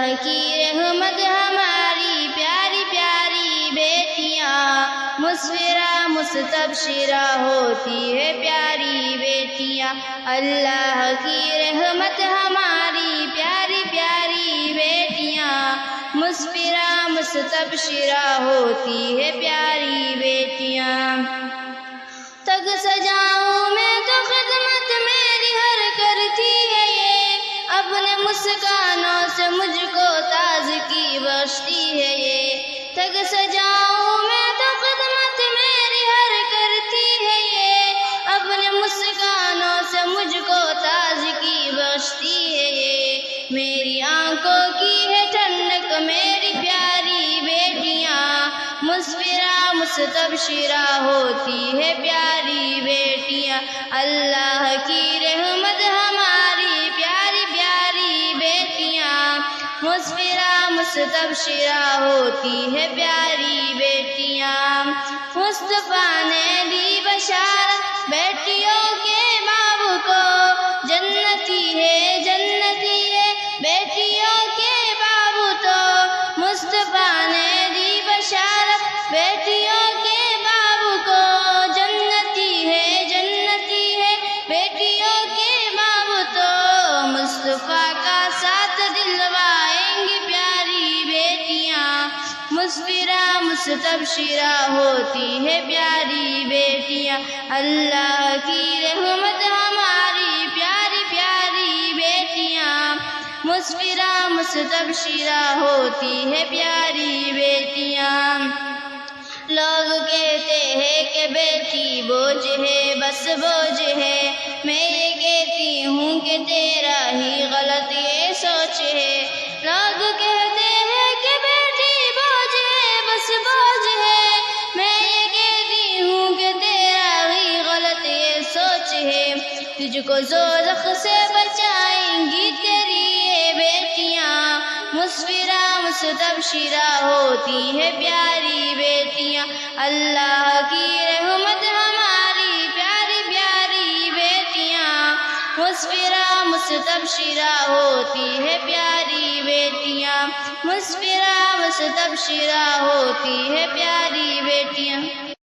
اللہ کی رحمت ہماری پیاری پیاری بیٹیاں، مسفرہ مستبشرہ ہوتی ہے پیاری بیٹیاں، اللہ کی رحمت ہماری پیاری پیاری بیٹیاں، مسفرہ مستبشرہ ہوتی ہے پیاری بیٹیاں۔ تگ سجاؤں میں تو خدمت میری ہر کرتی ہے یہ، اپنے مسکانوں سے مجھ کو تازگی بخشتی ہے یہ، تگ سجاؤں میں تو خدمت میری ہر کرتی ہے یہ، اپنے مسکانوں سے مجھ کو تازگی بخشتی ہے یہ، میری آنکھوں کی ہے ٹھنڈک میری پیاری بیٹیاں، مسفرہ مستبشرہ ہوتی ہے پیاری بیٹیاں، اللہ کی رحمت ہماری پیاری پیاری بیٹیاں، مسفرہ مستبشرہ ہوتی ہے پیاری بیٹیاں۔ مصطفیٰ نے دی بشارت بیٹیوں کے باپ کو، جنتی ہے بیٹیوں کے باپ تو، مصطفیٰ نے دی بشارت بیٹیوں کے باپ کو، جنتی ہے بیٹیوں کے باپ تو، مصطفیٰ کا ساتھ دلوائیں گی پیاری بیٹیاں، مسفرہ مستبشرہ ہوتی ہے پیاری بیٹیاں، اللہ کی رحمت ہماری پیاری پیاری بیٹیاں، مسفرہ مستبشرہ ہوتی ہے پیاری بیٹیاں۔ لوگ کہتے ہیں کہ بیٹی بوجھ ہے بس بوجھ ہے، میں یہ کہتی ہوں کہ تیرا ہی غلط یہ سوچ ہے، لوگ کہتے ہیں کہ بیٹی بوجھ ہے بس بوجھ ہے، میں یہ کہتی ہوں کہ تیرا ہی غلط یہ سوچ ہے، تجھ کو دوزخ سے بچائیں گی تیری یہ بیٹیاں، مسفرہ مستبشرہ ہوتی ہے پیاری بیٹیاں، اللہ کی رحمت ہماری پیاری پیاری بیٹیاں، مسفرہ مستبشرہ ہوتی ہے پیاری بیٹیاں، مسفرہ مستبشرہ ہوتی ہے پیاری بیٹیاں۔